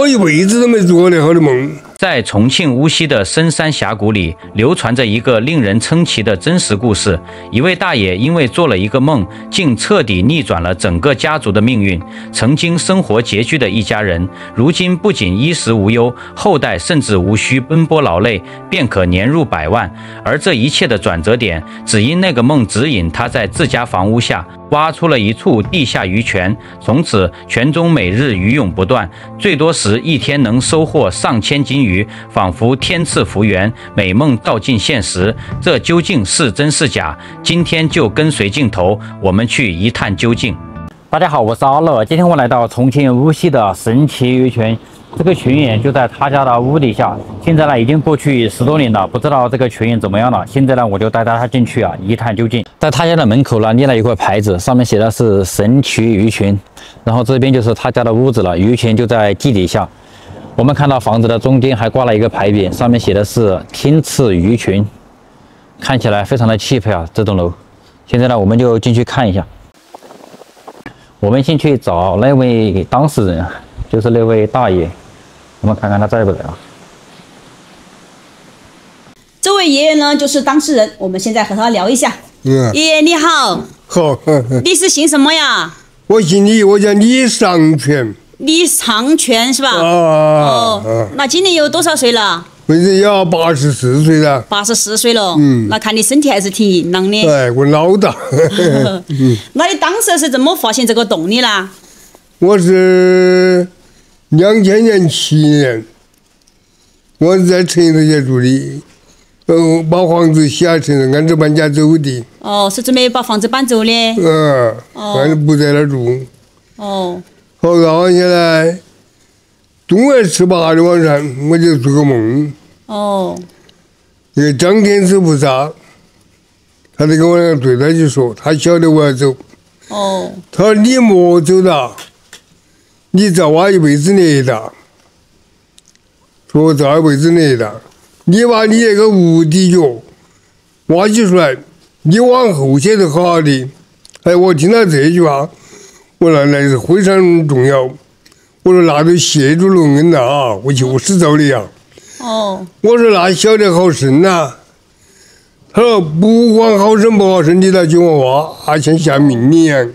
我一輩子都沒做過那好的夢。在重慶無錫的深山峽谷裡，流傳着一個令人稱奇的真實故事。一位大爺因為做了一個夢，竟徹底逆轉了整個家族的命運。曾經生活拮據的一家人，如今不僅衣食無憂，後代甚至無需奔波勞累，便可年入百萬。而這一切的轉折點，只因那個夢指引他在自家房屋下挖出了一處地下魚泉，從此泉中每日魚湧不斷，最多時一天能收穫上千斤魚，仿佛天賜福緣，美夢照進現實。這究竟是真是假？今天就跟隨鏡頭，我們去一探究竟。大家好，我是阿樂，今天我來到重慶無錫的神奇魚泉。这个泉眼就在他家的屋底下，现在呢已经过去10多年了，不知道这个泉眼怎么样了。现在呢我就带大家进去一探究竟。在他家的门口呢立了一块牌子，上面写的是神奇魚泉，然後這邊就是他家的屋子了，魚泉就在地底下。我們看到房子的中間還掛了一個牌匾，上面寫的是天賜魚泉，看起來非常的氣派啊，這棟樓。現在呢我們就進去看一下。我們先去找那位當事人，就是那位大爺。我們看看他在不在啊？這位爺爺呢，就是當事人。我們現在和他聊一下。爺爺你好。好。你是姓什麼呀？我姓李，我叫李尚全。李尚全是吧？哦。那今年有多少歲了？我已經要84歲了。84歲了。那看你身體還是挺硬朗的。哎，我老大。那你當時是怎麼發現這個洞的啦？我是2007年，我是在成都街住的，把房子寫成了，按照搬家走的。哦，是準備把房子搬走的。反正不在那兒住。哦。好，然後現在2月18的晚上，我就做個夢。哦。那個張天師菩薩，他就跟我對他就說，他曉得我要走。哦。他說你莫走了。你再挖一輩子孽大，說我造一輩子孽大，你把你那個無底穴挖起出來，你往後些是好好的。哎，我聽到這句話，我說那是非常重要。我說那就謝主隆恩了啊，我就是造的呀。哦。我說那曉得好深吶。他說不管好深不好深，你來叫我挖，像下命令一樣。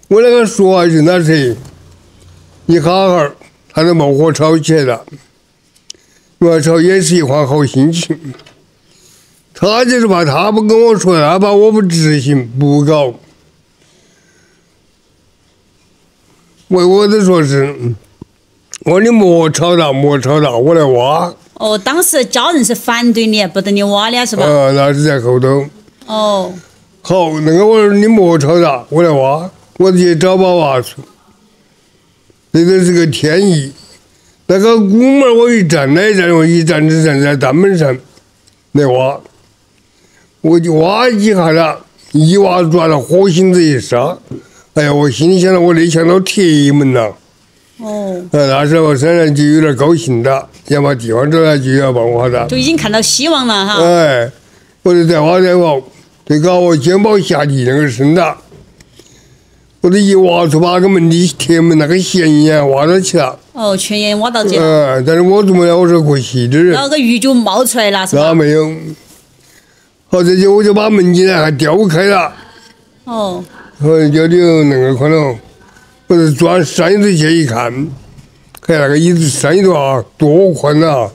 我那個說話人那誰？一哈哈，他就冒火吵起來了。我吵也是一番好心情。他就是怕他不跟我說，他怕我不執行不搞。我就說是，我說你莫吵了，莫吵了，我來挖。哦，當時家人是反對你，不等你挖的是吧？那是在後頭。哦。好，那個我說你莫吵了，我來挖，我去找把挖出。那個是個天意，那個鼓門我一站來站，我一站只站在單門上來挖，我就挖幾下了，一挖轉了火星子一殺，哎呀，我心裡想到我得搶到鐵門了。哦。那時候我身上就有點高興的，要把地方找來就要幫我的。就已經看到希望了哈。哎，我就再挖，就搞我肩膀下地那個深的。我都一挖出把個門的鐵門那個弦眼挖到起了。哦，泉眼挖到起了。但是我怎麼樣？我是過細的人。那個魚就冒出來了，是吧？那沒有。好，這就我就把門進來還雕開了。哦。雕的那個可能，我就轉山頭去一看，看那個椅子山頭啊，多寬啊！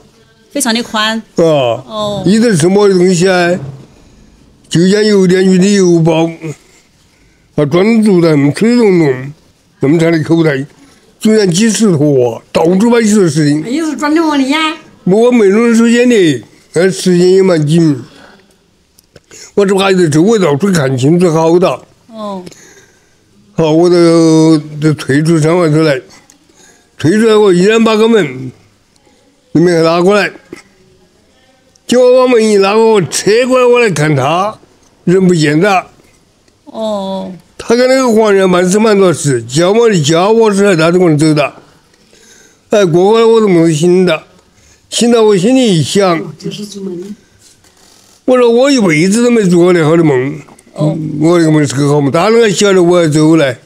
非常的寬。哦。椅子是什麼東西啊？就像郵電局的郵包。專注的水洞洞，那麼長的口袋，中間幾十坨，到處擺起的事情。也是專的我的呀。我沒弄時間的，那時間也蠻緊。我只怕在周圍到處看清楚好的。哦。好，我就退出山外頭來，退出來我依然把個門，你們拉過來，結果把門一拉過，我扯過來我來看他，人不見了。哦。他跟那個黃人辦事蠻多事，叫我的家伙事他都跟我走的。哎，過後來我都沒有醒的，醒到我心裡一想，我說我一輩子都沒做過那好的夢。哦。我這個夢是個好夢，他那個曉得我要走來，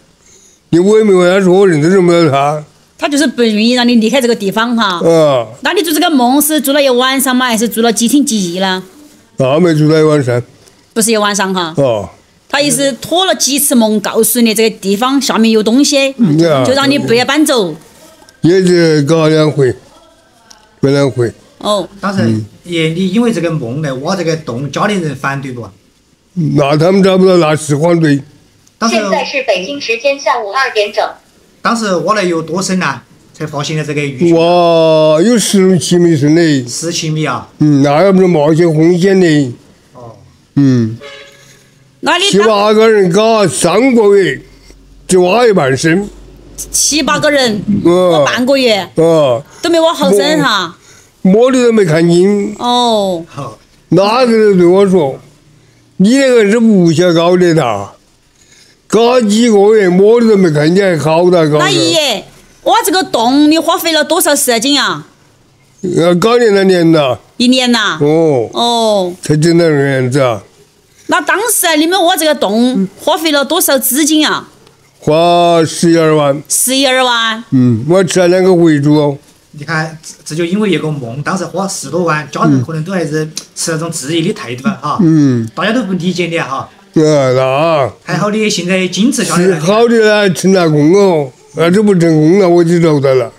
你我也沒問他說我認都認不到他。他就是不愿意讓你離開這個地方哈。那你做這個夢是做了一晚上嗎？還是做了幾天幾夜呢？沒做了一晚上。不是一晚上哈。他意思托了幾次夢，告訴你這個地方下面有東西，就讓你不要搬走。也是搞2回，搞2回。當時爺，你因為這個夢來挖這個洞，家裡人反對不？那他們找不到，那是反對。現在是北京時間下午2點整。當時挖了有多深啊？才發現了這個魚群？哇，有17米深的。17米啊？那要不是冒些風險的。那你7、8個人搞3個月，就挖一半深。7、8個人，挖半個月，都沒挖好深哈。摸的都沒看清。那個人對我說：“你那個是無效搞的噻，搞幾個月摸的都沒看見，好大搞。”那爺爺，挖這個洞你花費了多少時間啊？搞2年了。1年吶？才整到這樣子啊。那當時你們挖這個洞花費了多少資金啊？花12萬。12萬。我吃了2個回族。你看，這就因為一個夢，當時花10多萬，家人可能都還是持那種質疑的態度哈。大家都不理解你哈。那。還好你現在堅持下來了。好的呢，成了功哦。要是不成功了，我就走他了。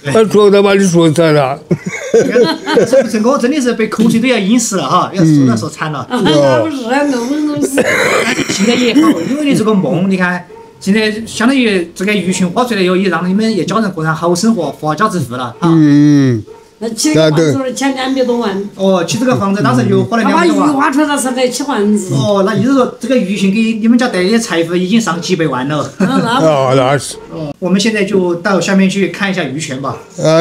他說他把你說慘了。成不成功真的是被口水都要淹死了哈，要說慘了。那不是弄死。現在也好，因為你這個夢，你看。現在相當於這個魚群挖出來以後，也讓你們一家人過上好生活，發家致富了哈。那起這個房子錢200多萬。起這個房子當時就花了200多萬。他把魚挖出來是得起房子。那意思說這個魚群給你們家帶來的財富已經上幾百萬了。那是。我們現在就到下面去看一下魚群吧。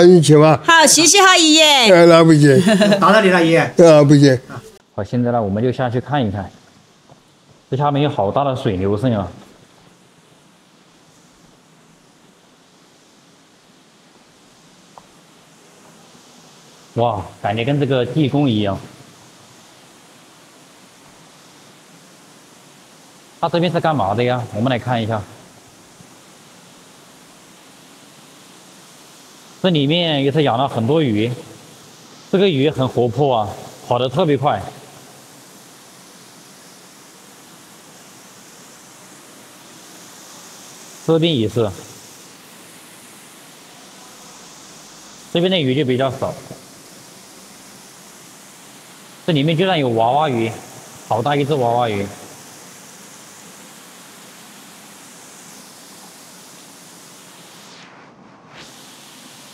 你去吧。好，謝謝哈爺爺。那不行。打擾你了爺爺。不行。好，現在呢，我們就下去看一看。這下面有好大的水流聲啊。哇，感覺跟這個地宮一樣。它這邊是幹嘛的呀？我們來看一下。這裡面也是養了很多魚，這個魚很活潑啊，跑得特別快。這邊也是，這邊的魚就比較少。這裡面居然有娃娃魚，好大一只娃娃魚。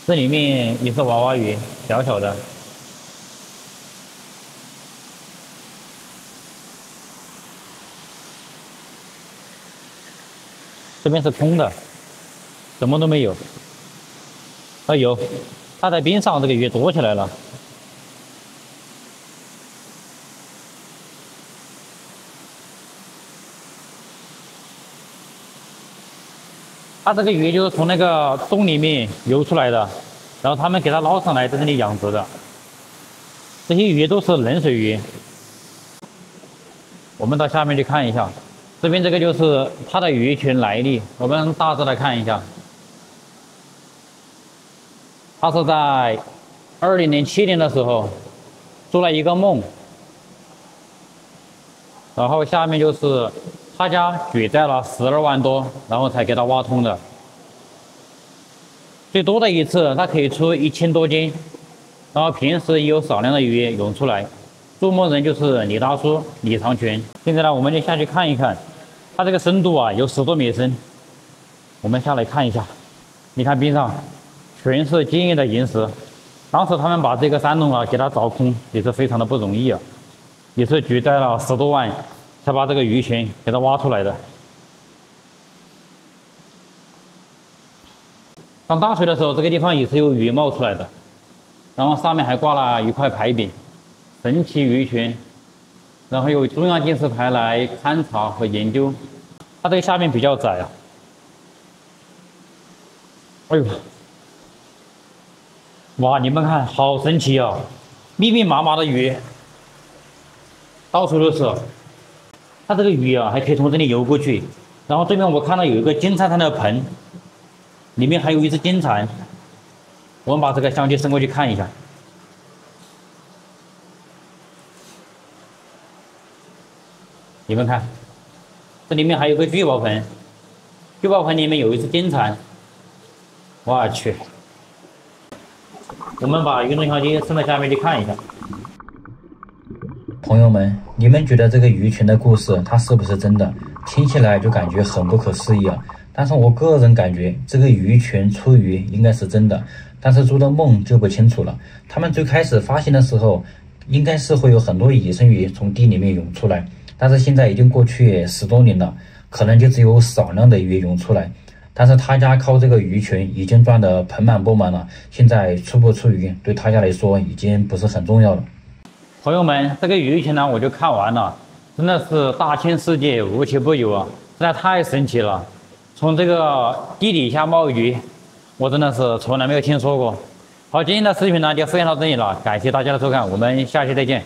這裡面也是娃娃魚，小小的。這邊是空的，什麼都沒有。有，它在邊上，這個魚躲起來了。它这個魚就是從那個洞裡面游出來的，然後他們給它撈上來，在這裡養殖的。這些魚都是冷水魚。我們到下面去看一下，這邊這個就是它的魚群來歷。我們大致來看一下，它是在2007年的時候做了一個夢，然後下面就是他家舉債了12萬多，然後才給他挖通的。最多的一次，他可以出1000多斤，然後平時也有少量的魚湧出來。做夢人就是李大叔李長全。現在呢，我們就下去看一看，它這個深度啊有10多米深。我們下来看一下，你看邊上全是堅硬的岩石。當時他們把這個山洞啊給它鑿空，也是非常的不容易啊，也是舉債了10多萬。才把這個魚群給它挖出來的。上大水的時候，這個地方也是有魚冒出來的，然後上面還掛了一塊牌匾，神奇魚群，然後有中央電視台來勘察和研究。它這個下面比較窄啊。哎呦，哇，你們看，好神奇啊，密密麻麻的魚，到處都是。它這個魚啊，還可以從這裡游過去。然後對面我看到有一個金灿灿的盆，裡面還有一隻金蟬。我們把這個相機伸過去看一下。你們看，這裡面還有個聚寶盆，聚寶盆裡面有一隻金蟬。我去！我們把運动相机伸到下面去看一下。朋友們，你們覺得這個魚群的故事它是不是真的？聽起來就感覺很不可思議啊！但是我個人感覺這個魚群出魚應該是真的，但是做的夢就不清楚了。他們最開始發現的時候，應該是會有很多野生魚從地裡面湧出來，但是現在已經過去10多年了，可能就只有少量的魚湧出來。但是他家靠這個魚群已經賺得盆滿缽滿了，現在出不出魚對他家來說已經不是很重要了。朋友們，這個魚群呢我就看完了，真的是大千世界無奇不有啊，实在太神奇了。從這個地底下冒魚，我真的是從來沒有聽說過。好，今天的視頻呢就分享到這裡了，感謝大家的收看，我們下期再見。